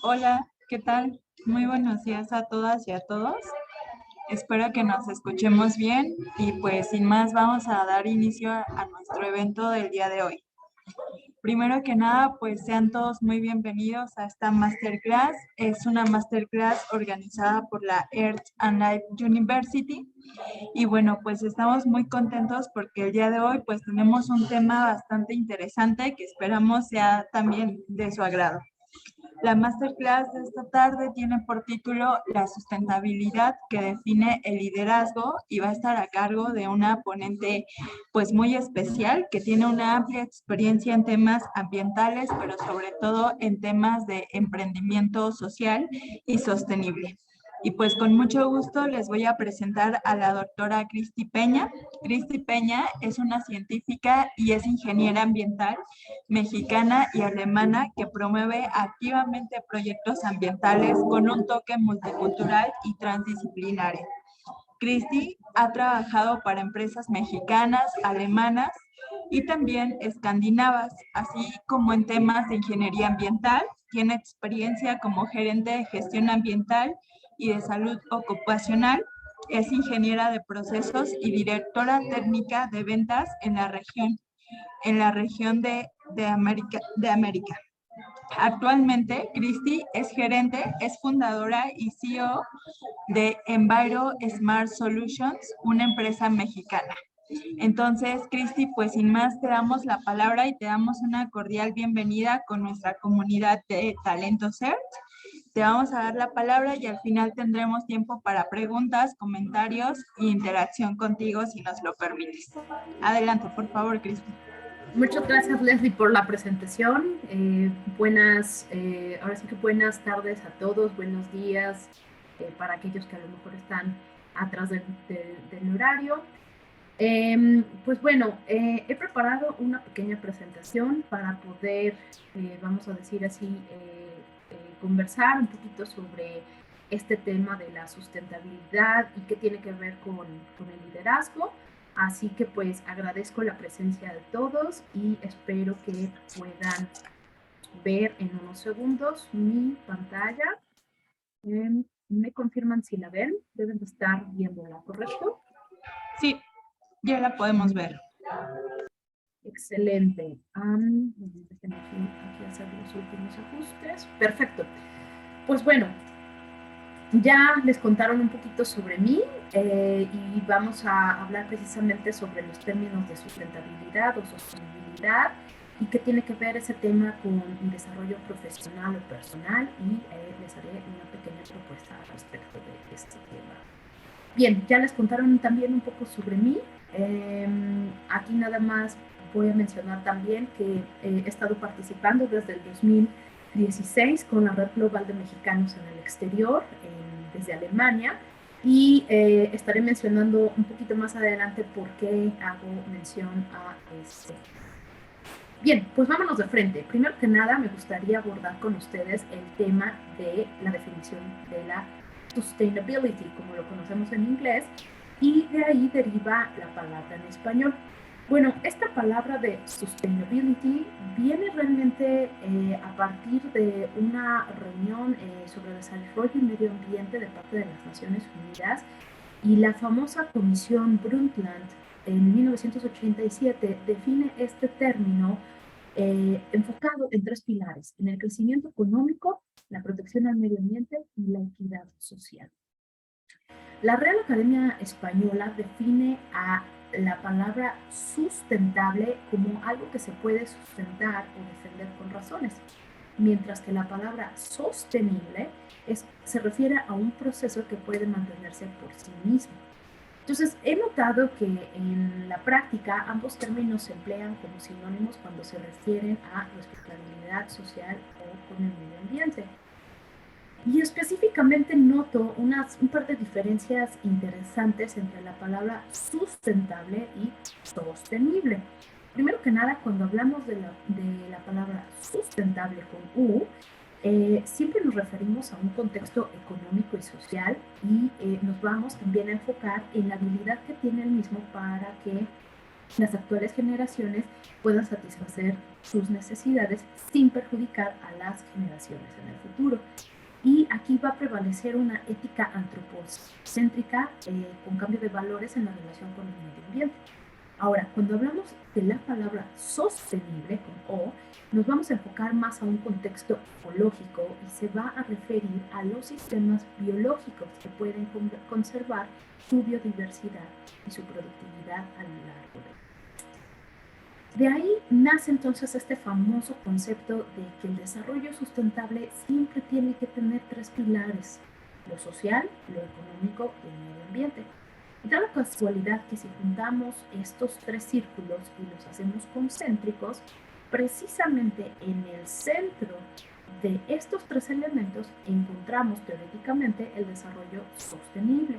Hola, ¿qué tal? Muy buenos días a todas y a todos. Espero que nos escuchemos bien y pues sin más vamos a dar inicio a nuestro evento del día de hoy. Primero que nada, pues sean todos muy bienvenidos a esta masterclass. Es una masterclass organizada por la Earth and Life University y bueno, pues estamos muy contentos porque el día de hoy pues tenemos un tema bastante interesante que esperamos sea también de su agrado. La masterclass de esta tarde tiene por título La sustentabilidad que define el liderazgo y va a estar a cargo de una ponente pues muy especial que tiene una amplia experiencia en temas ambientales, pero sobre todo en temas de emprendimiento social y sostenible. Y pues con mucho gusto les voy a presentar a la doctora Cristi Peña. Cristi Peña es una científica y es ingeniera ambiental mexicana y alemana que promueve activamente proyectos ambientales con un toque multicultural y transdisciplinario. Cristi ha trabajado para empresas mexicanas, alemanas y también escandinavas, así como en temas de ingeniería ambiental. Tiene experiencia como gerente de gestión ambiental y de salud ocupacional. Es ingeniera de procesos y directora técnica de ventas en la región de América. Actualmente, Cristi es gerente, es fundadora y CEO de Enviro Smart Solutions, una empresa mexicana. Entonces, Cristi, pues sin más te damos la palabra y te damos una cordial bienvenida con nuestra comunidad de Talento CERT. Te vamos a dar la palabra y al final tendremos tiempo para preguntas, comentarios e interacción contigo si nos lo permites. Adelante, por favor, Cristi. Muchas gracias, Leslie, por la presentación. Ahora sí que buenas tardes a todos, buenos días para aquellos que a lo mejor están atrás del horario. Pues bueno, he preparado una pequeña presentación para poder, vamos a decir así, conversar un poquito sobre este tema de la sustentabilidad y qué tiene que ver con el liderazgo. Así que pues agradezco la presencia de todos y espero que puedan ver en unos segundos mi pantalla. Me confirman si la ven, deben de estar viéndola, ¿correcto? Sí, ya la podemos ver. Excelente. Déjenme aquí hacer los últimos ajustes. Perfecto. Pues bueno, ya les contaron un poquito sobre mí y vamos a hablar precisamente sobre los términos de sustentabilidad o sostenibilidad y qué tiene que ver ese tema con el desarrollo profesional o personal y les haré una pequeña propuesta al respecto de este tema. Bien, ya les contaron también un poco sobre mí. Aquí nada más voy a mencionar también que he estado participando desde el 2016 con la Red Global de Mexicanos en el Exterior, desde Alemania, y estaré mencionando un poquito más adelante por qué hago mención a este. Bien, pues vámonos de frente. Primero que nada, me gustaría abordar con ustedes el tema de la definición de la sustainability, como lo conocemos en inglés, y de ahí deriva la palabra en español. Bueno, esta palabra de sustainability viene realmente a partir de una reunión sobre desarrollo y medio ambiente de parte de las Naciones Unidas y la famosa Comisión Brundtland en 1987 define este término enfocado en tres pilares: en el crecimiento económico, la protección al medio ambiente y la equidad social. La Real Academia Española define a la palabra sustentable como algo que se puede sustentar o defender con razones, mientras que la palabra sostenible se refiere a un proceso que puede mantenerse por sí mismo. Entonces, he notado que en la práctica ambos términos se emplean como sinónimos cuando se refieren a responsabilidad social o con el medio ambiente. Y específicamente noto un par de diferencias interesantes entre la palabra sustentable y sostenible. Primero que nada, cuando hablamos de la palabra sustentable con U, siempre nos referimos a un contexto económico y social y nos vamos también a enfocar en la habilidad que tiene el mismo para que las actuales generaciones puedan satisfacer sus necesidades sin perjudicar a las generaciones en el futuro. Y aquí va a prevalecer una ética antropocéntrica con cambio de valores en la relación con el medio ambiente. Ahora, cuando hablamos de la palabra sostenible, con O, nos vamos a enfocar más a un contexto ecológico y se va a referir a los sistemas biológicos que pueden conservar su biodiversidad y su productividad a lo largo de ahí nace entonces este famoso concepto de que el desarrollo sustentable siempre tiene que tener tres pilares: lo social, lo económico y el medio ambiente. Y da la casualidad que si juntamos estos tres círculos y los hacemos concéntricos, precisamente en el centro de estos tres elementos encontramos teóricamente el desarrollo sostenible.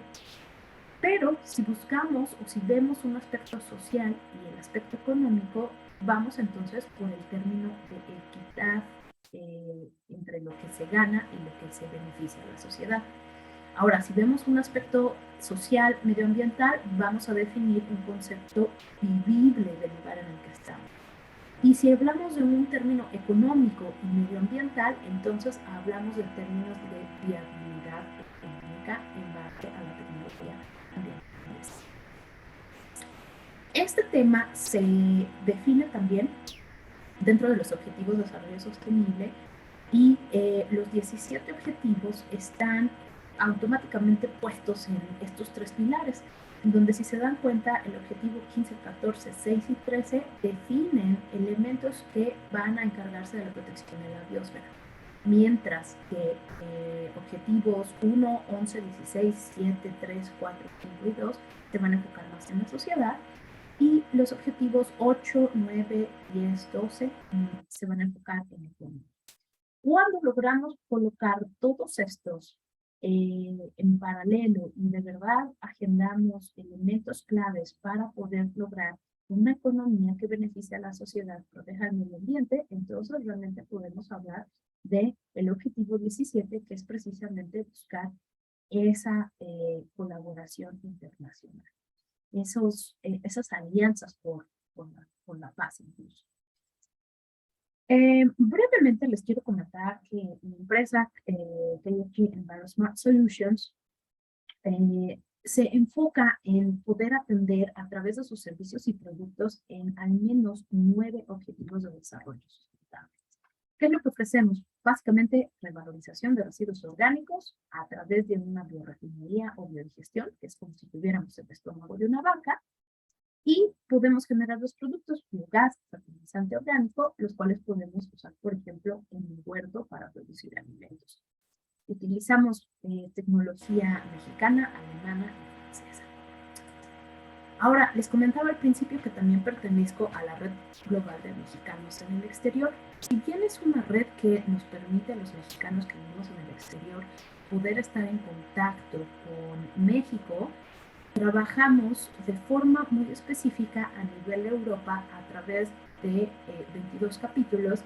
Pero si buscamos o si vemos un aspecto social y el aspecto económico, vamos entonces por el término de equidad entre lo que se gana y lo que se beneficia a la sociedad. Ahora, si vemos un aspecto social, medioambiental, vamos a definir un concepto vivible del lugar en el que estamos. Y si hablamos de un término económico y medioambiental, entonces hablamos de términos de viabilidad económica en base a la tecnología ambiental. Este tema se define también dentro de los Objetivos de Desarrollo Sostenible y los 17 objetivos están automáticamente puestos en estos tres pilares, donde si se dan cuenta, el objetivo 15, 14, 6 y 13 definen elementos que van a encargarse de la protección de la biosfera, mientras que objetivos 1, 11, 16, 7, 3, 4, 5 y 2 se van a enfocar más en la sociedad, y los objetivos 8, 9, 10, 12 se van a enfocar en el económico. Cuando logramos colocar todos estos en paralelo y de verdad agendamos elementos claves para poder lograr una economía que beneficie a la sociedad, proteja el medio ambiente, entonces realmente podemos hablar del objetivo 17, que es precisamente buscar esa colaboración internacional, esas alianzas por la paz incluso. Brevemente les quiero comentar que mi empresa, KFG EnviroSmart Solutions, se enfoca en poder atender a través de sus servicios y productos en al menos 9 objetivos de desarrollo sustentable. ¿Qué es lo que ofrecemos? Básicamente, revalorización de residuos orgánicos a través de una biorefinería o biodigestión, que es como si tuviéramos el estómago de una vaca, y podemos generar los productos biogás, fertilizante orgánico, los cuales podemos usar, por ejemplo, en el huerto para producir alimentos. Utilizamos tecnología mexicana, alemana y francesa. Ahora, les comentaba al principio que también pertenezco a la Red Global de Mexicanos en el Exterior. Si bien es una red que nos permite a los mexicanos que vivimos en el exterior poder estar en contacto con México, trabajamos de forma muy específica a nivel de Europa a través de 22 capítulos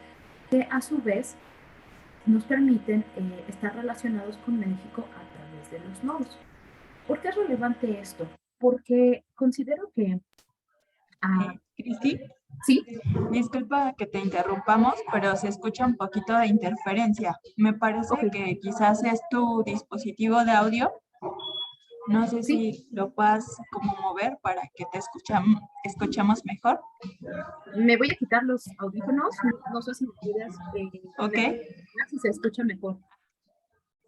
que a su vez nos permiten estar relacionados con México a través de los nodos. ¿Por qué es relevante esto? Porque considero que... Cristi, sí. Disculpa que te interrumpamos, pero se escucha un poquito de interferencia. Me parece que quizás es tu dispositivo de audio. No sé si lo puedas como mover para que te escuchemos mejor. Me voy a quitar los audífonos. No sé si me puedes si se escucha mejor.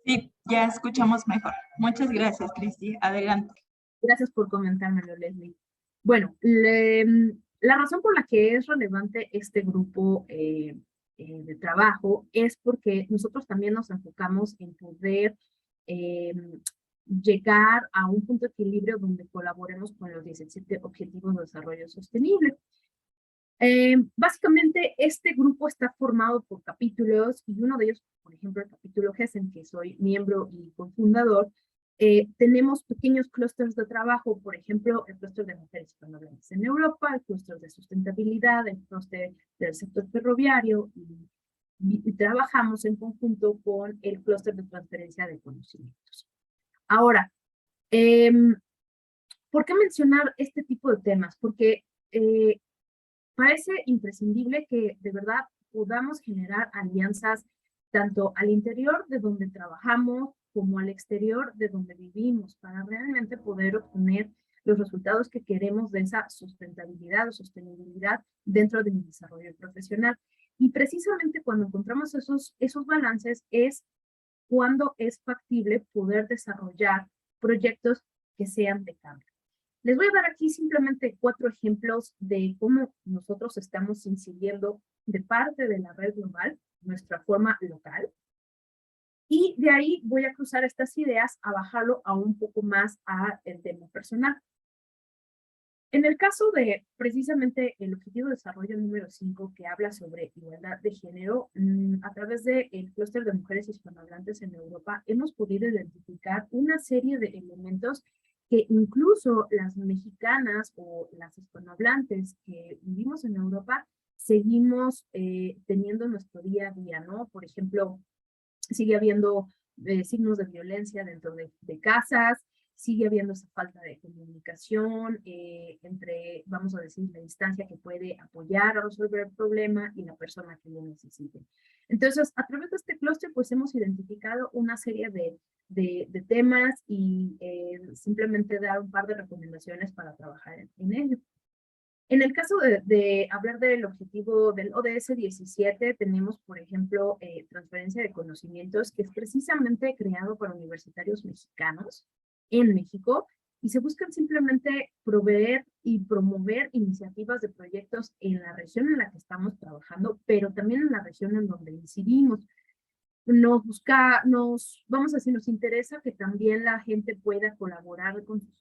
Sí, ya escuchamos mejor. Muchas gracias, Cristi. Adelante. Gracias por comentármelo, Leslie. Bueno, la razón por la que es relevante este grupo de trabajo es porque nosotros también nos enfocamos en poder llegar a un punto de equilibrio donde colaboremos con los 17 Objetivos de Desarrollo Sostenible. Básicamente, este grupo está formado por capítulos y uno de ellos, por ejemplo, el capítulo GES, en que soy miembro y cofundador. Tenemos pequeños clústeres de trabajo, por ejemplo, el clúster de mujeres hispanohablantes en Europa, el clúster de sustentabilidad, el clúster del sector ferroviario, y trabajamos en conjunto con el clúster de transferencia de conocimientos. Ahora, ¿por qué mencionar este tipo de temas? Porque parece imprescindible que de verdad podamos generar alianzas tanto al interior de donde trabajamos como al exterior de donde vivimos para realmente poder obtener los resultados que queremos de esa sustentabilidad o sostenibilidad dentro de mi desarrollo profesional. Y precisamente cuando encontramos esos balances es cuando es factible poder desarrollar proyectos que sean de cambio. Les voy a dar aquí simplemente 4 ejemplos de cómo nosotros estamos incidiendo de parte de la red global, nuestra forma local, y de ahí voy a cruzar estas ideas a bajarlo a un poco más a el tema personal. En el caso de precisamente el objetivo de desarrollo número 5 que habla sobre igualdad de género, a través del clúster de mujeres hispanohablantes en Europa, hemos podido identificar una serie de elementos que incluso las mexicanas o las hispanohablantes que vivimos en Europa seguimos teniendo en nuestro día a día, ¿no? Por ejemplo, sigue habiendo signos de violencia dentro de casas, sigue habiendo esa falta de comunicación entre, vamos a decir, la instancia que puede apoyar a resolver el problema y la persona que lo necesite. Entonces, a través de este clúster, pues hemos identificado una serie de temas y simplemente dar un par de recomendaciones para trabajar en ello. En el caso de hablar del objetivo del ODS 17, tenemos, por ejemplo, transferencia de conocimientos, que es precisamente creado para universitarios mexicanos en México, y se buscan simplemente proveer y promover iniciativas de proyectos en la región en la que estamos trabajando, pero también en la región en donde incidimos. Vamos a decir, nos interesa que también la gente pueda colaborar con sus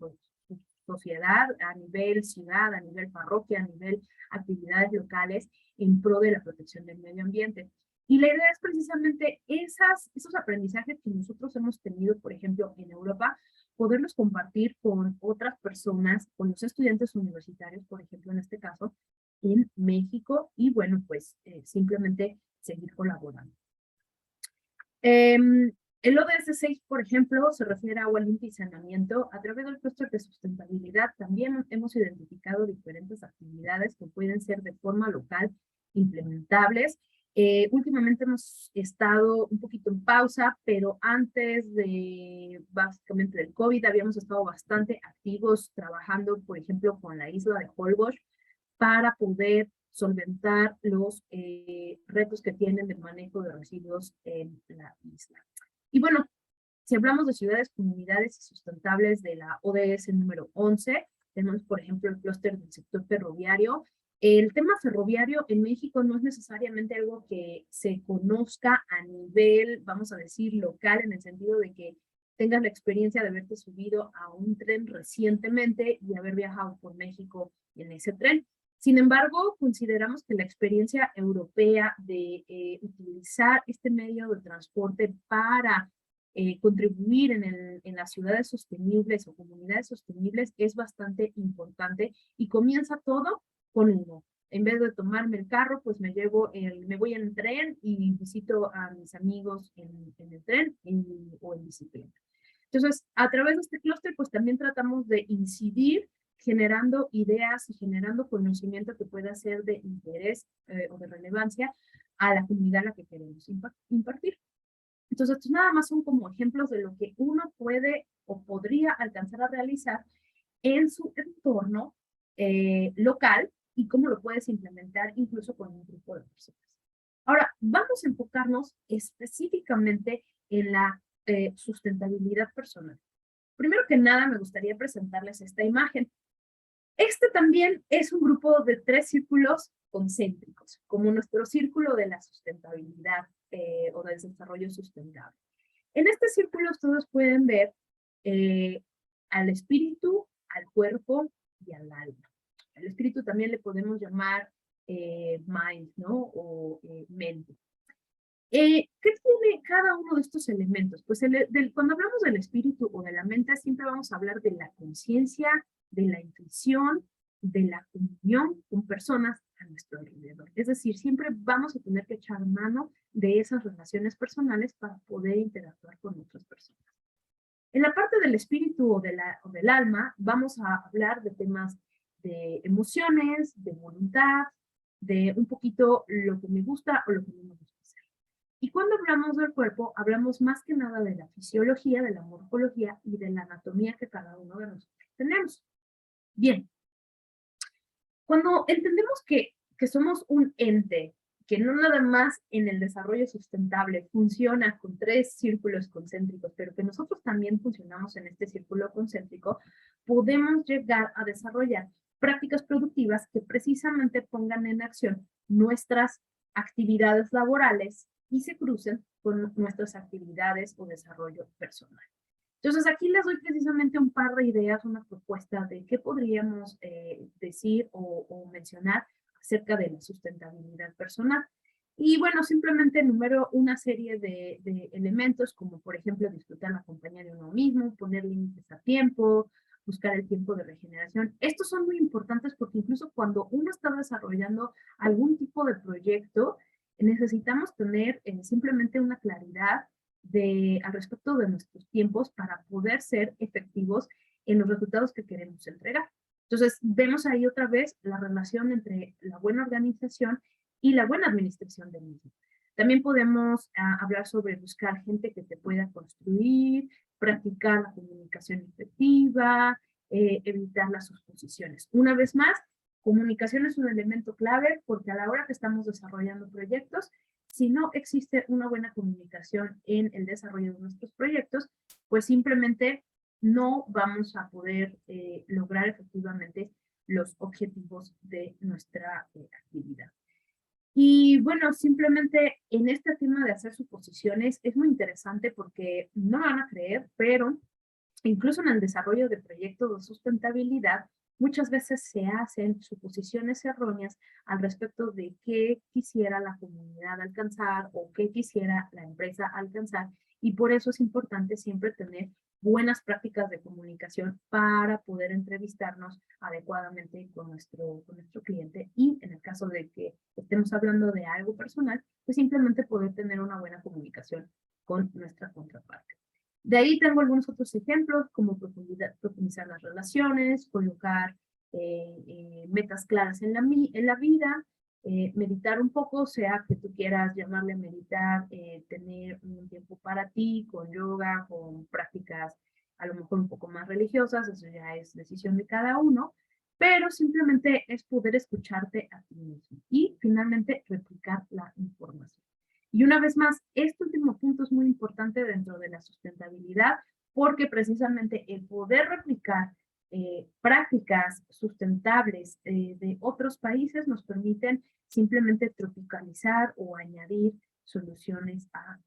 sociedad, a nivel ciudad, a nivel parroquia, a nivel actividades locales en pro de la protección del medio ambiente. Y la idea es precisamente esos aprendizajes que nosotros hemos tenido, por ejemplo, en Europa, poderlos compartir con otras personas, con los estudiantes universitarios, por ejemplo, en este caso, en México, y bueno, pues simplemente seguir colaborando. El ODS 6, por ejemplo, se refiere a agua limpia y saneamiento. A través del clúster de sustentabilidad también hemos identificado diferentes actividades que pueden ser de forma local implementables. Últimamente hemos estado un poquito en pausa, pero antes de básicamente del COVID habíamos estado bastante activos trabajando, por ejemplo, con la isla de Holbox para poder solventar los retos que tienen de manejo de residuos en la isla. Y bueno, si hablamos de ciudades, comunidades y sustentables de la ODS número 11, tenemos, por ejemplo, el clúster del sector ferroviario. El tema ferroviario en México no es necesariamente algo que se conozca a nivel, vamos a decir, local, en el sentido de que tengas la experiencia de haberte subido a un tren recientemente y haber viajado por México en ese tren. Sin embargo, consideramos que la experiencia europea de utilizar este medio de transporte para contribuir en las ciudades sostenibles o comunidades sostenibles es bastante importante y comienza todo con uno. En vez de tomarme el carro, pues me voy en tren y visito a mis amigos en el tren o en bicicleta. Entonces, a través de este clúster, pues también tratamos de incidir generando ideas y generando conocimiento que pueda ser de interés o de relevancia a la comunidad a la que queremos impartir. Entonces, estos nada más son como ejemplos de lo que uno puede o podría alcanzar a realizar en su entorno local y cómo lo puedes implementar incluso con un grupo de personas. Ahora, vamos a enfocarnos específicamente en la sustentabilidad personal. Primero que nada, me gustaría presentarles esta imagen. Este también es un grupo de 3 círculos concéntricos, como nuestro círculo de la sustentabilidad o del desarrollo sustentable. En este círculo ustedes pueden ver al espíritu, al cuerpo y al alma. Al espíritu también le podemos llamar mind, ¿no? O mente. ¿Qué tiene cada uno de estos elementos? Pues cuando hablamos del espíritu o de la mente, siempre vamos a hablar de la conciencia, de la intuición, de la comunión con personas a nuestro alrededor. Es decir, siempre vamos a tener que echar mano de esas relaciones personales para poder interactuar con otras personas. En la parte del espíritu o del alma, vamos a hablar de temas de emociones, de voluntad, de un poquito lo que me gusta o lo que no me gusta hacer. Y cuando hablamos del cuerpo, hablamos más que nada de la fisiología, de la morfología y de la anatomía que cada uno de nosotros tenemos. Bien, cuando entendemos que somos un ente, que no nada más en el desarrollo sustentable funciona con 3 círculos concéntricos, pero que nosotros también funcionamos en este círculo concéntrico, podemos llegar a desarrollar prácticas productivas que precisamente pongan en acción nuestras actividades laborales y se crucen con nuestras actividades o desarrollo personal. Entonces, aquí les doy precisamente un par de ideas, una propuesta de qué podríamos decir o mencionar acerca de la sustentabilidad personal. Y bueno, simplemente enumero una serie de elementos, como por ejemplo disfrutar la compañía de uno mismo, poner límites a tiempo, buscar el tiempo de regeneración. Estos son muy importantes porque incluso cuando uno está desarrollando algún tipo de proyecto, necesitamos tener simplemente una claridad al respecto de nuestros tiempos para poder ser efectivos en los resultados que queremos entregar. Entonces, vemos ahí otra vez la relación entre la buena organización y la buena administración del mismo. También podemos hablar sobre buscar gente que te pueda construir, practicar la comunicación efectiva, evitar las suposiciones. Una vez más, comunicación es un elemento clave porque a la hora que estamos desarrollando proyectos, si no existe una buena comunicación en el desarrollo de nuestros proyectos, pues simplemente no vamos a poder lograr efectivamente los objetivos de nuestra actividad. Y bueno, simplemente en este tema de hacer suposiciones es muy interesante porque no van a creer, pero incluso en el desarrollo de proyectos de sustentabilidad, muchas veces se hacen suposiciones erróneas al respecto de qué quisiera la comunidad alcanzar o qué quisiera la empresa alcanzar, y por eso es importante siempre tener buenas prácticas de comunicación para poder entrevistarnos adecuadamente con nuestro cliente, y en el caso de que estemos hablando de algo personal, pues simplemente poder tener una buena comunicación con nuestra contraparte. De ahí tengo algunos otros ejemplos, como profundizar las relaciones, colocar metas claras en la vida, meditar un poco, sea que tú quieras llamarle meditar, tener un tiempo para ti, con yoga, con prácticas a lo mejor un poco más religiosas, eso ya es decisión de cada uno, pero simplemente es poder escucharte a ti mismo y finalmente replicar la información. Y una vez más, este último punto es muy importante dentro de la sustentabilidad porque precisamente el poder replicar prácticas sustentables de otros países nos permiten simplemente tropicalizar o añadir soluciones a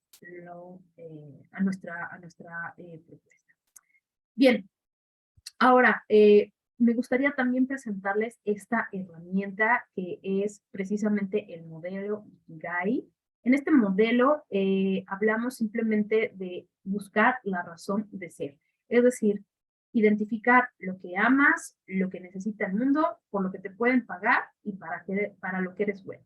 nuestra propuesta. Bien, ahora me gustaría también presentarles esta herramienta que es precisamente el modelo Ikigai. En este modelo hablamos simplemente de buscar la razón de ser, es decir, identificar lo que amas, lo que necesita el mundo, por lo que te pueden pagar y para lo que eres bueno.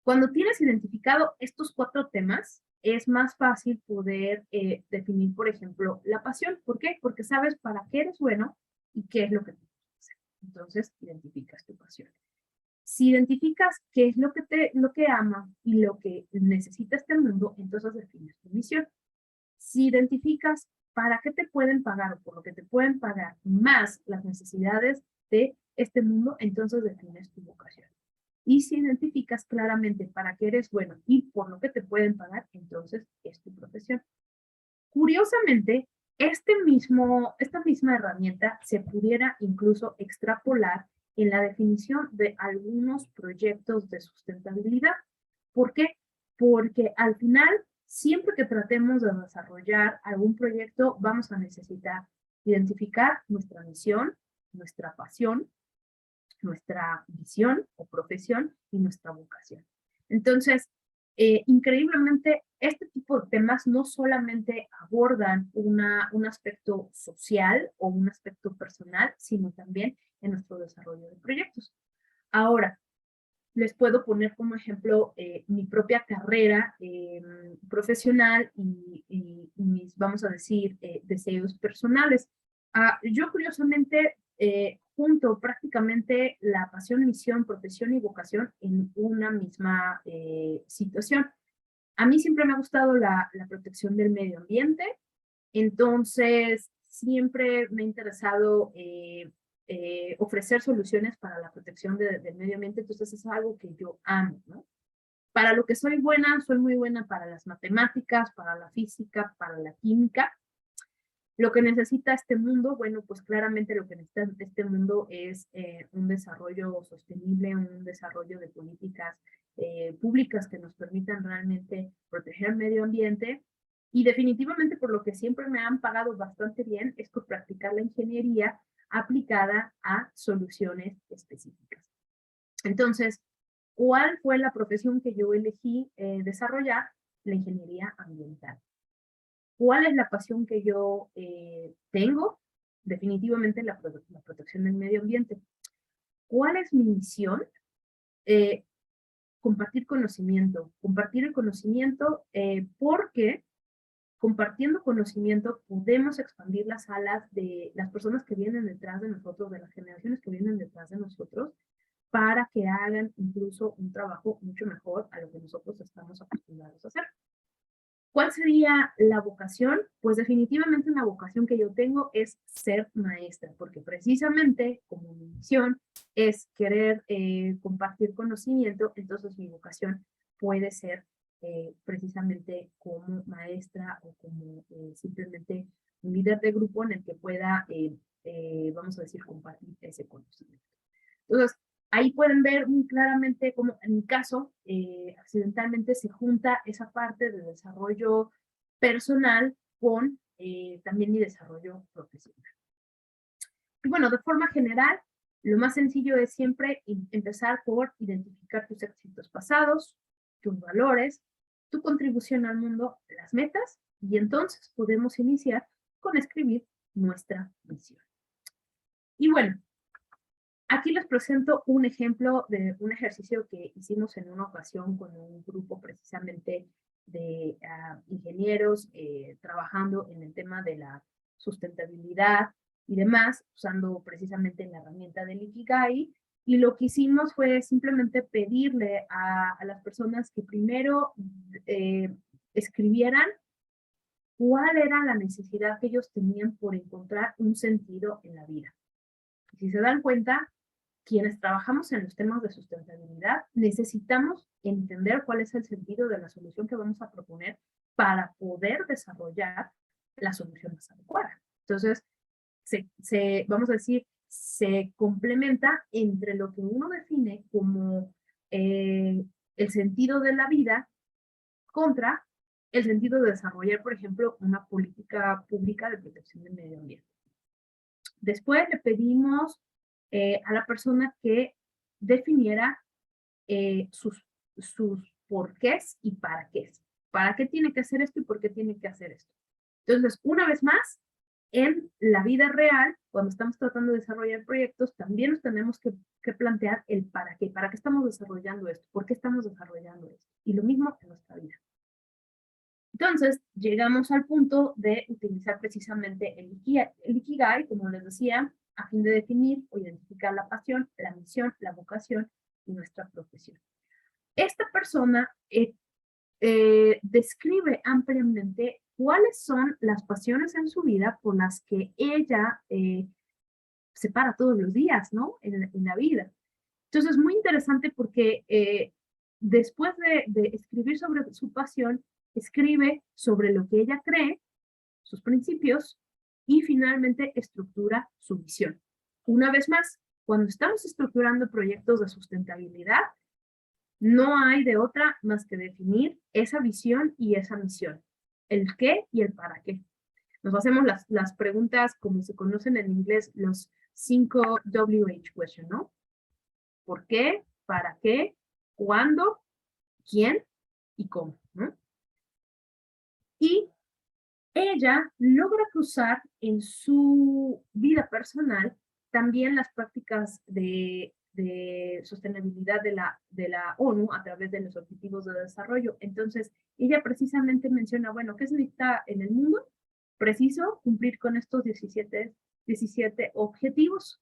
Cuando tienes identificado estos 4 temas, es más fácil poder definir, por ejemplo, la pasión. ¿Por qué? Porque sabes para qué eres bueno y qué es lo que tienes que hacer. Entonces, identificas tu pasión. Si identificas qué es lo que amas y lo que necesita este mundo, entonces defines tu misión. Si identificas para qué te pueden pagar o por lo que te pueden pagar más las necesidades de este mundo, entonces defines tu vocación. Y si identificas claramente para qué eres bueno y por lo que te pueden pagar, entonces es tu profesión. Curiosamente, esta misma herramienta se pudiera incluso extrapolar en la definición de algunos proyectos de sustentabilidad. ¿Por qué? Porque al final, siempre que tratemos de desarrollar algún proyecto, vamos a necesitar identificar nuestra misión, nuestra pasión, nuestra visión o profesión y nuestra vocación. Entonces, increíblemente, este tipo de temas no solamente abordan un aspecto social o un aspecto personal, sino también en nuestro desarrollo de proyectos. Ahora, les puedo poner como ejemplo mi propia carrera profesional y mis, vamos a decir, deseos personales. Yo curiosamente junto prácticamente la pasión, misión, profesión y vocación en una misma situación. A mí siempre me ha gustado la protección del medio ambiente, entonces siempre me ha interesado ofrecer soluciones para la protección del medio ambiente, entonces es algo que yo amo, ¿no? Para lo que soy muy buena para las matemáticas, para la física, para la química. Lo que necesita este mundo, bueno, pues claramente lo que necesita este mundo es un desarrollo sostenible, un desarrollo de políticas públicas que nos permitan realmente proteger el medio ambiente. Y definitivamente por lo que siempre me han pagado bastante bien es por practicar la ingeniería aplicada a soluciones específicas. Entonces, ¿cuál fue la profesión que yo elegí desarrollar? La ingeniería ambiental. ¿Cuál es la pasión que yo tengo? Definitivamente la protección del medio ambiente. ¿Cuál es mi misión? Compartir conocimiento. Compartir el conocimiento porque compartiendo conocimiento podemos expandir las alas de las personas que vienen detrás de nosotros, de las generaciones que vienen detrás de nosotros, para que hagan incluso un trabajo mucho mejor a lo que nosotros estamos acostumbrados a hacer. ¿Cuál sería la vocación? Pues definitivamente una vocación que yo tengo es ser maestra, porque precisamente como mi misión es querer compartir conocimiento, entonces mi vocación puede ser precisamente como maestra o como simplemente un líder de grupo en el que pueda, vamos a decir, compartir ese conocimiento. Entonces, ahí pueden ver muy claramente cómo en mi caso, accidentalmente se junta esa parte de desarrollo personal con también mi desarrollo profesional. Y bueno, de forma general, lo más sencillo es siempre empezar por identificar tus éxitos pasados, tus valores, tu contribución al mundo, las metas, y entonces podemos iniciar con escribir nuestra misión. Y bueno, aquí les presento un ejemplo de un ejercicio que hicimos en una ocasión con un grupo precisamente de ingenieros trabajando en el tema de la sustentabilidad y demás, usando precisamente la herramienta del Ikigai. Y lo que hicimos fue simplemente pedirle a las personas que primero escribieran cuál era la necesidad que ellos tenían por encontrar un sentido en la vida. Y si se dan cuenta, quienes trabajamos en los temas de sustentabilidad necesitamos entender cuál es el sentido de la solución que vamos a proponer para poder desarrollar la solución más adecuada. Entonces, vamos a decir, se complementa entre lo que uno define como el sentido de la vida contra el sentido de desarrollar, por ejemplo, una política pública de protección del medio ambiente. Después le pedimos a la persona que definiera sus porqués y para qué. ¿Para qué tiene que hacer esto y por qué tiene que hacer esto? Entonces, una vez más, en la vida real, cuando estamos tratando de desarrollar proyectos, también nos tenemos que plantear el para qué estamos desarrollando esto, por qué estamos desarrollando esto. Y lo mismo en nuestra vida. Entonces, llegamos al punto de utilizar precisamente el Ikigai, como les decía, a fin de definir o identificar la pasión, la misión, la vocación y nuestra profesión. Esta persona describe ampliamente cuáles son las pasiones en su vida por las que ella se para todos los días, ¿no? En la vida. Entonces, es muy interesante porque después de escribir sobre su pasión, escribe sobre lo que ella cree, sus principios, y finalmente estructura su visión. Una vez más, cuando estamos estructurando proyectos de sustentabilidad, no hay de otra más que definir esa visión y esa misión, el qué y el para qué. Nos hacemos las preguntas, como se conocen en inglés, los 5 WH question, ¿no? ¿Por qué? ¿Para qué? ¿Cuándo? ¿Quién? ¿Y cómo? ¿No? Y ella logra cruzar en su vida personal también las prácticas de sostenibilidad de la ONU a través de los objetivos de desarrollo. Entonces, ella precisamente menciona, bueno, ¿qué se necesita en el mundo? Preciso cumplir con estos 17 objetivos.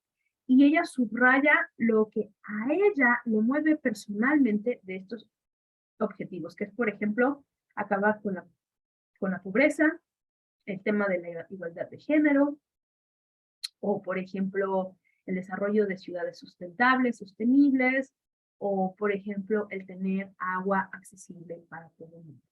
y ella subraya lo que a ella le mueve personalmente de estos objetivos, que es, por ejemplo, acabar con la pobreza, el tema de la igualdad de género, o, por ejemplo, el desarrollo de ciudades sustentables, sostenibles, o, por ejemplo, el tener agua accesible para todo el mundo.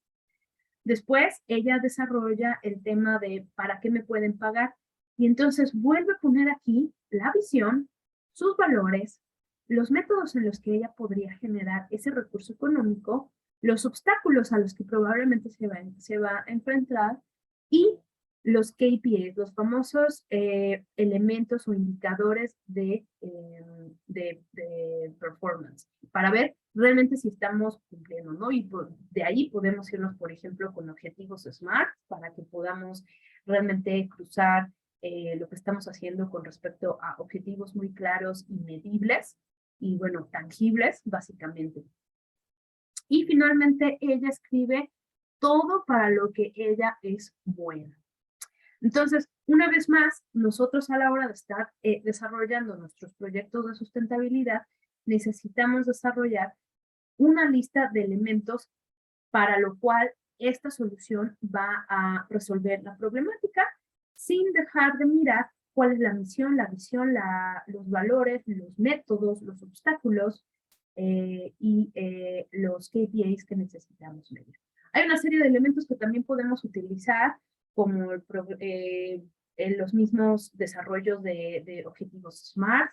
Después, ella desarrolla el tema de ¿para qué me pueden pagar? Y entonces vuelve a poner aquí la visión, sus valores, los métodos en los que ella podría generar ese recurso económico, los obstáculos a los que probablemente se va a enfrentar y los KPIs, los famosos elementos o indicadores de performance, para ver realmente si estamos cumpliendo, ¿no? Y de ahí podemos irnos, por ejemplo, con objetivos SMART, para que podamos realmente cruzar lo que estamos haciendo con respecto a objetivos muy claros y medibles, y bueno, tangibles, básicamente. Y finalmente ella escribe todo para lo que ella es buena. Entonces, una vez más, nosotros a la hora de estar desarrollando nuestros proyectos de sustentabilidad, necesitamos desarrollar una lista de elementos para lo cual esta solución va a resolver la problemática sin dejar de mirar cuál es la misión, la visión, los valores, los métodos, los obstáculos y los KPIs que necesitamos medir. Hay una serie de elementos que también podemos utilizar como en los mismos desarrollos de objetivos SMART,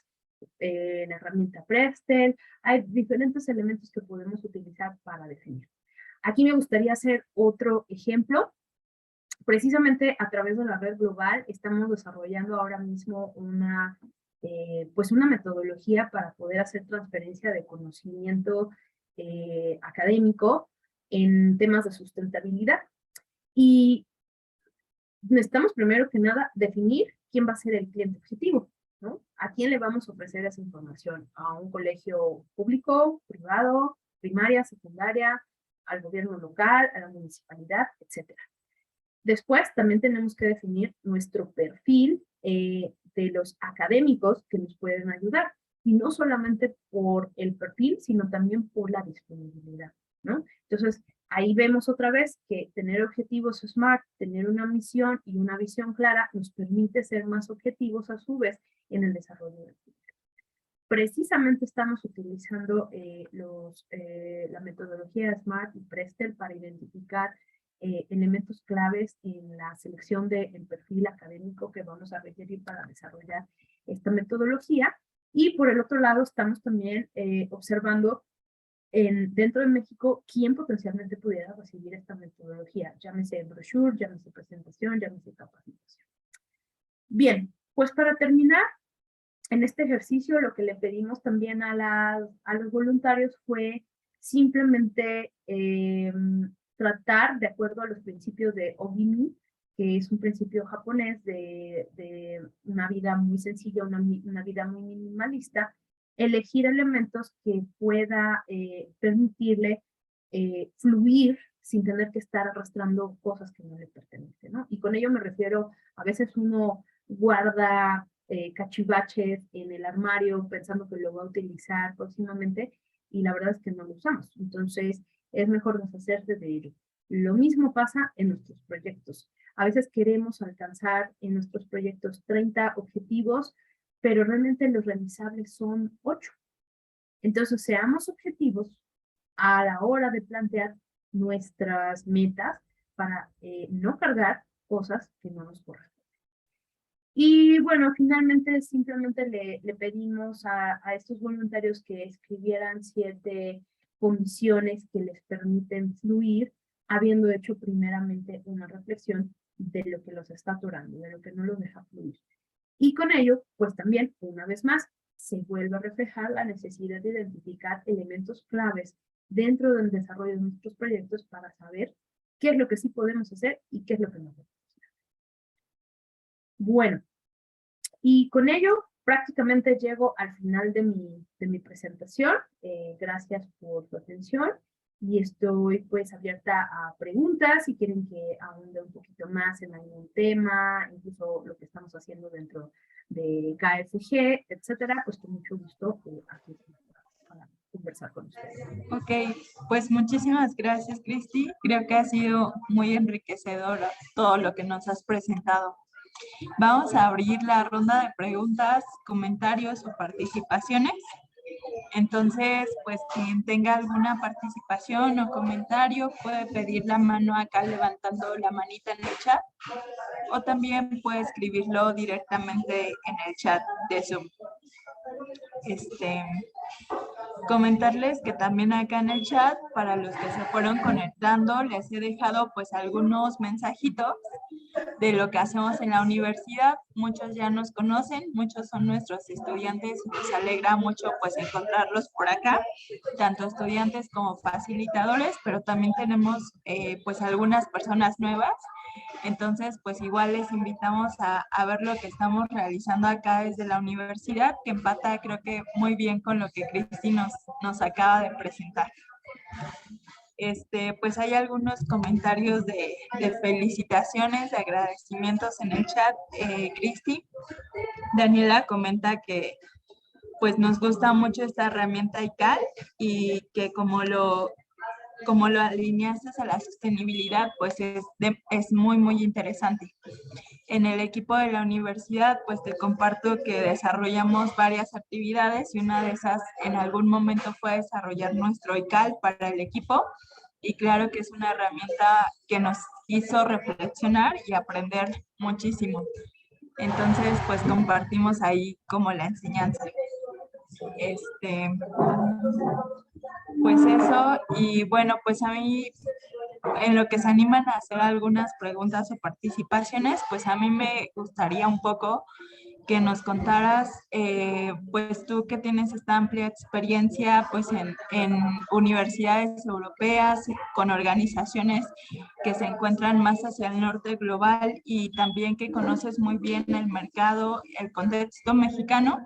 la herramienta Prestel. Hay diferentes elementos que podemos utilizar para definir. Aquí me gustaría hacer otro ejemplo. Precisamente a través de la red global estamos desarrollando ahora mismo pues una metodología para poder hacer transferencia de conocimiento académico en temas de sustentabilidad. Y necesitamos primero que nada definir quién va a ser el cliente objetivo, ¿no? ¿A quién le vamos a ofrecer esa información? ¿A un colegio público, privado, primaria, secundaria, al gobierno local, a la municipalidad, etcétera? Después también tenemos que definir nuestro perfil de los académicos que nos pueden ayudar, y no solamente por el perfil, sino también por la disponibilidad, ¿no? Entonces, ahí vemos otra vez que tener objetivos SMART, tener una misión y una visión clara nos permite ser más objetivos a su vez en el desarrollo del proyecto. Precisamente estamos utilizando la metodología SMART y Prestel para identificar elementos claves en la selección del perfil académico que vamos a requerir para desarrollar esta metodología. Y por el otro lado estamos también observando dentro de México quién potencialmente pudiera recibir esta metodología, llámese brochure, llámese presentación, llámese capacitación. Bien, pues para terminar, en este ejercicio lo que le pedimos también a los voluntarios fue simplemente tratar de acuerdo a los principios de Ogimi, que es un principio japonés de una vida muy sencilla, una vida muy minimalista, elegir elementos que pueda permitirle fluir sin tener que estar arrastrando cosas que no le pertenecen, ¿no? Y con ello me refiero, a veces uno guarda cachivaches en el armario pensando que lo va a utilizar próximamente y la verdad es que no lo usamos. Entonces es mejor deshacerse de ello. Lo mismo pasa en nuestros proyectos. A veces queremos alcanzar en nuestros proyectos 30 objetivos, pero realmente los realizables son 8. Entonces seamos objetivos a la hora de plantear nuestras metas para no cargar cosas que no nos corresponden. Y bueno, finalmente simplemente le pedimos a estos voluntarios que escribieran 7 comisiones que les permiten fluir, habiendo hecho primeramente una reflexión de lo que los está atorando, de lo que no los deja fluir. Y con ello, pues también, una vez más, se vuelve a reflejar la necesidad de identificar elementos claves dentro del desarrollo de nuestros proyectos para saber qué es lo que sí podemos hacer y qué es lo que no podemos hacer. Bueno, y con ello prácticamente llego al final de mi presentación. Gracias por su atención y estoy pues abierta a preguntas si quieren que ahonde un poquito más en algún tema, incluso lo que estamos haciendo dentro de KFG, etcétera, pues con mucho gusto aquí para conversar con ustedes. Ok, pues muchísimas gracias, Cristi. Creo que ha sido muy enriquecedor todo lo que nos has presentado. Vamos a abrir la ronda de preguntas, comentarios o participaciones. Entonces, pues quien tenga alguna participación o comentario puede pedir la mano acá levantando la manita en el chat o también puede escribirlo directamente en el chat de Zoom. Comentarles que también acá en el chat, para los que se fueron conectando, les he dejado pues algunos mensajitos de lo que hacemos en la universidad. Muchos ya nos conocen, muchos son nuestros estudiantes y nos alegra mucho pues encontrarlos por acá, tanto estudiantes como facilitadores, pero también tenemos pues algunas personas nuevas. Entonces, pues igual les invitamos a ver lo que estamos realizando acá desde la universidad, que empata creo que muy bien con lo que Cristi nos acaba de presentar. Pues hay algunos comentarios de felicitaciones, de agradecimientos en el chat. Cristi, Daniela comenta que pues nos gusta mucho esta herramienta ICAL y que como lo alineaste a la sostenibilidad, pues es muy, muy interesante. En el equipo de la universidad, pues te comparto que desarrollamos varias actividades y una de esas en algún momento fue desarrollar nuestro ICAL para el equipo y claro que es una herramienta que nos hizo reflexionar y aprender muchísimo. Entonces, pues compartimos ahí como la enseñanza. Pues eso, y bueno, pues a mí, en lo que se animan a hacer algunas preguntas o participaciones, pues a mí me gustaría un poco que nos contaras, pues tú que tienes esta amplia experiencia pues en universidades europeas, con organizaciones que se encuentran más hacia el norte global y también que conoces muy bien el mercado, el contexto mexicano,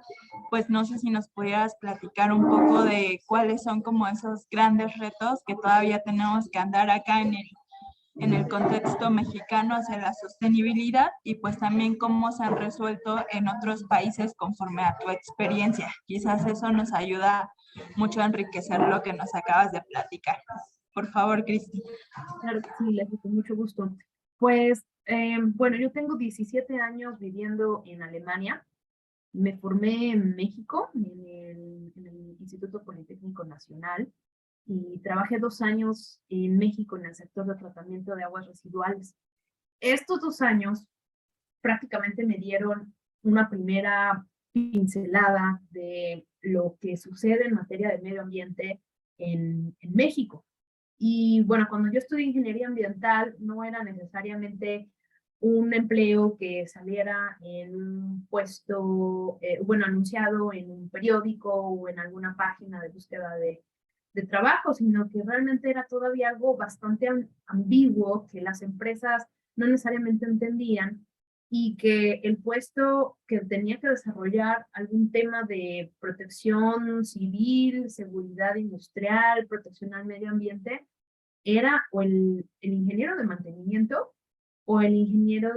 pues no sé si nos pudieras platicar un poco de cuáles son como esos grandes retos que todavía tenemos que andar acá en el contexto mexicano hacia la sostenibilidad y pues también cómo se han resuelto en otros países conforme a tu experiencia. Quizás eso nos ayuda mucho a enriquecer lo que nos acabas de platicar. Por favor, Cristi. Claro que sí, Leslie, con mucho gusto. Pues, bueno, yo tengo 17 años viviendo en Alemania. Me formé en México, en el Instituto Politécnico Nacional, y trabajé 2 años en México en el sector de tratamiento de aguas residuales. Estos 2 años prácticamente me dieron una primera pincelada de lo que sucede en materia de medio ambiente en México. Y bueno, cuando yo estudié ingeniería ambiental, no era necesariamente un empleo que saliera en un puesto, bueno, anunciado en un periódico o en alguna página de búsqueda de trabajo, sino que realmente era todavía algo bastante ambiguo que las empresas no necesariamente entendían y que el puesto que tenía que desarrollar algún tema de protección civil, seguridad industrial, protección al medio ambiente, era o el ingeniero de mantenimiento o el ingeniero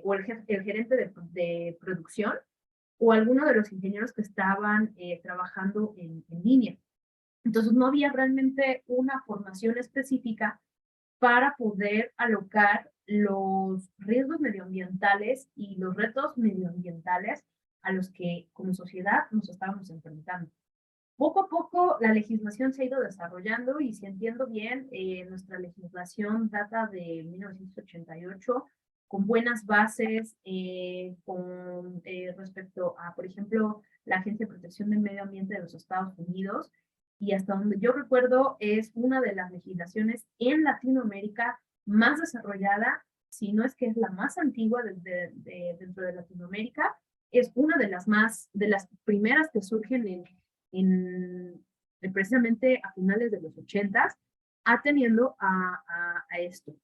o el gerente de producción o alguno de los ingenieros que estaban trabajando en línea. Entonces no había realmente una formación específica para poder alocar los riesgos medioambientales y los retos medioambientales a los que como sociedad nos estábamos enfrentando. Poco a poco la legislación se ha ido desarrollando y si entiendo bien, nuestra legislación data de 1988 con buenas bases respecto a, por ejemplo, la Agencia de Protección del Medio Ambiente de los Estados Unidos y hasta donde yo recuerdo es una de las legislaciones en Latinoamérica más desarrollada, si no es que es la más antigua dentro de Latinoamérica, es una de las primeras que surgen precisamente a finales de los 80s, atendiendo a esto.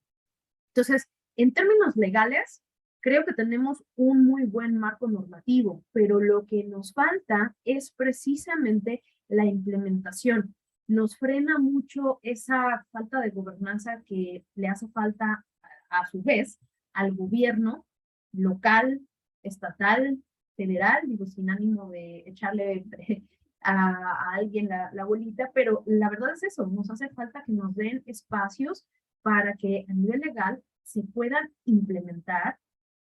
Entonces, en términos legales, creo que tenemos un muy buen marco normativo, pero lo que nos falta es precisamente la implementación. nos frena mucho esa falta de gobernanza que le hace falta a su vez al gobierno local, estatal, federal, digo, sin ánimo de echarle a alguien la bolita, pero la verdad es eso, nos hace falta que nos den espacios para que a nivel legal se puedan implementar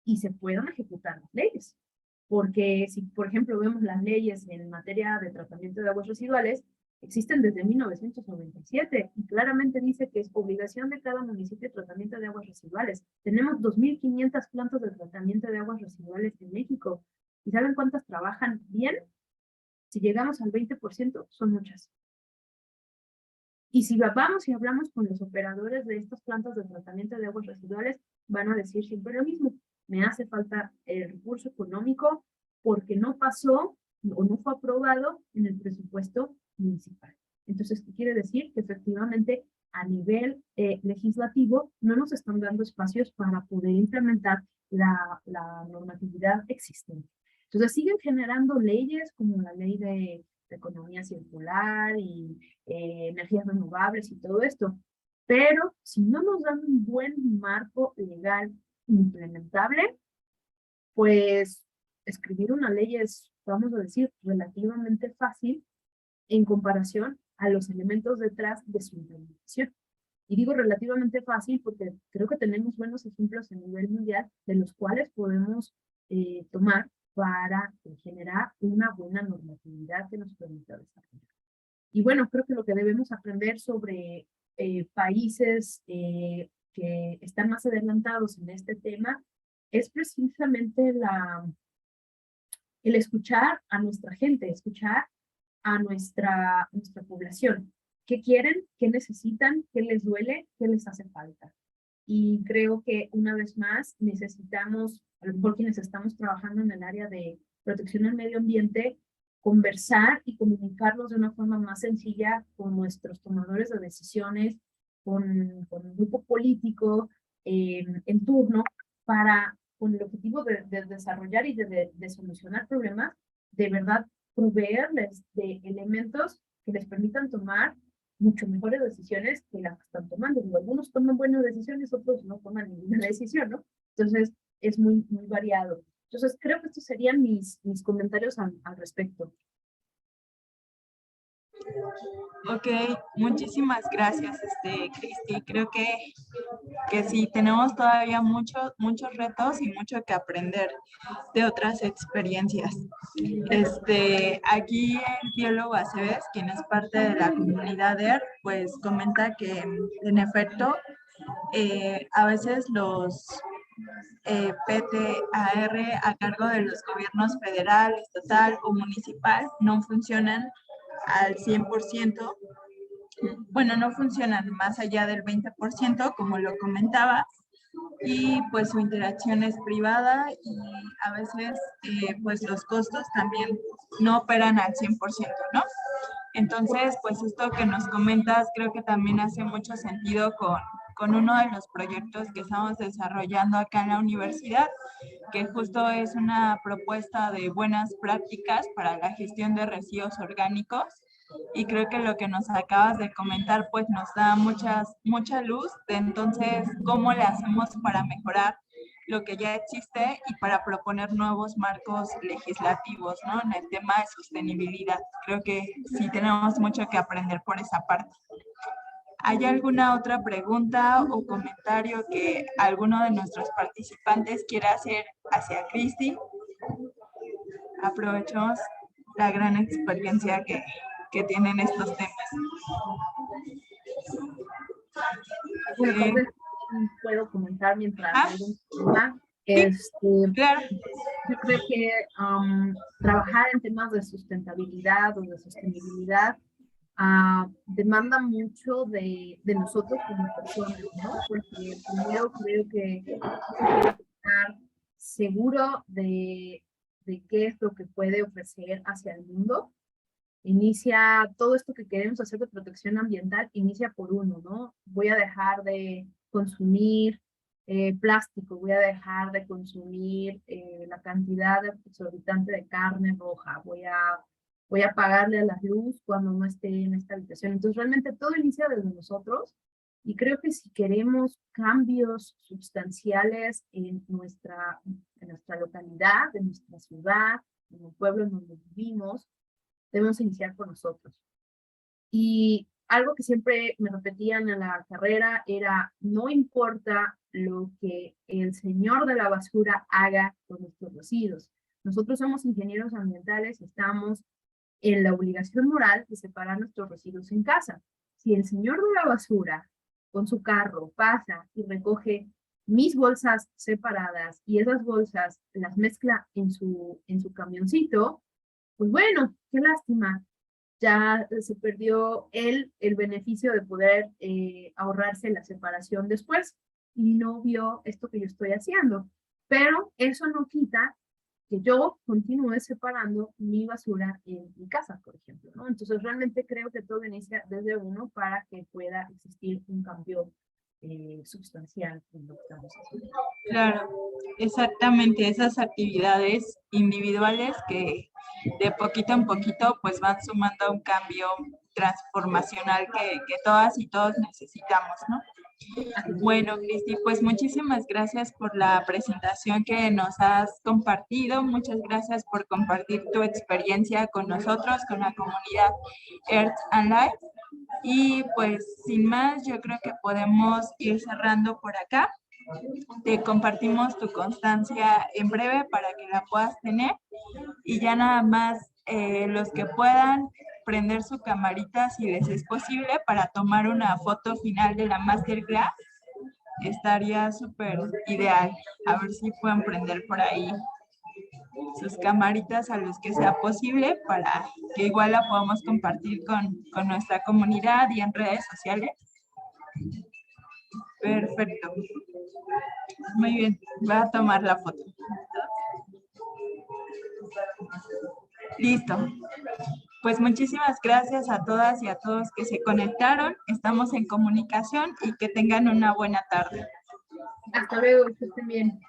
y se puedan ejecutar las leyes. Porque si, por ejemplo, vemos las leyes en materia de tratamiento de aguas residuales, existen desde 1997 y claramente dice que es obligación de cada municipio el tratamiento de aguas residuales. Tenemos 2.500 plantas de tratamiento de aguas residuales en México. ¿Y saben cuántas trabajan bien? Si llegamos al 20%, son muchas. Y si vamos y hablamos con los operadores de estas plantas de tratamiento de aguas residuales, van a decir siempre lo mismo. Me hace falta el recurso económico porque no pasó o no fue aprobado en el presupuesto municipal. Entonces, ¿qué quiere decir? Que efectivamente a nivel legislativo no nos están dando espacios para poder implementar la normatividad existente. Entonces, siguen generando leyes como la ley de economía circular y energías renovables y todo esto. Pero si no nos dan un buen marco legal implementable, pues escribir una ley es, vamos a decir, relativamente fácil en comparación a los elementos detrás de su implementación. Y digo relativamente fácil porque creo que tenemos buenos ejemplos a nivel mundial de los cuales podemos tomar para generar una buena normatividad que nos permita desarrollar. Y bueno, creo que lo que debemos aprender sobre países que están más adelantados en este tema es precisamente el escuchar a nuestra gente, escuchar a nuestra población. ¿Qué quieren? ¿Qué necesitan? ¿Qué les duele? ¿Qué les hace falta? Y creo que una vez más necesitamos, a lo mejor quienes estamos trabajando en el área de protección al medio ambiente, conversar y comunicarnos de una forma más sencilla con nuestros tomadores de decisiones, con el grupo político en turno, para, con el objetivo de desarrollar y de solucionar problemas, de verdad proveerles de elementos que les permitan tomar mucho mejores decisiones que las que están tomando. Digo, algunos toman buenas decisiones, otros no toman ninguna decisión, ¿no? Entonces, es muy, muy variado. Entonces, creo que estos serían mis comentarios al respecto. Ok, muchísimas gracias, Cristi. Creo que sí, tenemos todavía muchos retos y mucho que aprender de otras experiencias. Aquí el biólogo Aceves, quien es parte de la comunidad ERT, pues comenta que en efecto a veces los PTAR a cargo de los gobiernos federal, estatal o municipal no funcionan al 100%. Bueno, no funcionan más allá del 20%, como lo comentaba, y pues su interacción es privada y a veces pues los costos también no operan al 100%, ¿no? Entonces, pues esto que nos comentas creo que también hace mucho sentido con uno de los proyectos que estamos desarrollando acá en la universidad, que justo es una propuesta de buenas prácticas para la gestión de residuos orgánicos. Y creo que lo que nos acabas de comentar pues nos da mucha luz de entonces cómo le hacemos para mejorar lo que ya existe y para proponer nuevos marcos legislativos, ¿no? En el tema de sostenibilidad. Creo que sí tenemos mucho que aprender por esa parte. ¿Hay alguna otra pregunta o comentario que alguno de nuestros participantes quiera hacer hacia Cristi? Aprovechemos la gran experiencia que tienen estos temas. Bueno, tal vez puedo comentar mientras algún tema. Claro. Yo creo que trabajar en temas de sustentabilidad o de sostenibilidad demanda mucho de nosotros como personas, ¿no? Porque primero creo que estar seguro de qué es lo que puede ofrecer hacia el mundo. Inicia todo esto que queremos hacer de protección ambiental, inicia por uno, ¿no? Voy a dejar de consumir plástico, voy a dejar de consumir la cantidad exorbitante de carne roja, voy a voy a apagarle la luz cuando no esté en esta habitación. Entonces realmente todo inicia desde nosotros y creo que si queremos cambios sustanciales en nuestra localidad, en nuestra ciudad, en el pueblo en donde vivimos, debemos iniciar por nosotros. Y algo que siempre me repetían en la carrera era, no importa lo que el señor de la basura haga con nuestros residuos. Nosotros somos ingenieros ambientales y estamos en la obligación moral de separar nuestros residuos en casa. Si el señor de la basura con su carro pasa y recoge mis bolsas separadas y esas bolsas las mezcla en su camioncito, pues bueno, qué lástima. Ya se perdió el beneficio de poder ahorrarse la separación después y no vio esto que yo estoy haciendo. Pero eso no quita que yo continúe separando mi basura en mi casa, por ejemplo, ¿no? Entonces realmente creo que todo inicia desde uno para que pueda existir un cambio sustancial en lo que estamos haciendo. Claro, exactamente, esas actividades individuales que de poquito en poquito pues van sumando a un cambio transformacional que todas y todos necesitamos, ¿no? Bueno, Cristi, pues muchísimas gracias por la presentación que nos has compartido. Muchas gracias por compartir tu experiencia con nosotros, con la comunidad Earth and Life. Y pues sin más, yo creo que podemos ir cerrando por acá. Te compartimos tu constancia en breve para que la puedas tener y ya nada más los que puedan prender su camarita si les es posible para tomar una foto final de la masterclass estaría súper ideal. A ver si pueden prender por ahí sus camaritas a los que sea posible para que igual la podamos compartir con nuestra comunidad y en redes sociales. Perfecto. Muy bien, voy a tomar la foto. Listo. Pues muchísimas gracias a todas y a todos que se conectaron. Estamos en comunicación y que tengan una buena tarde. Hasta luego, que estén bien.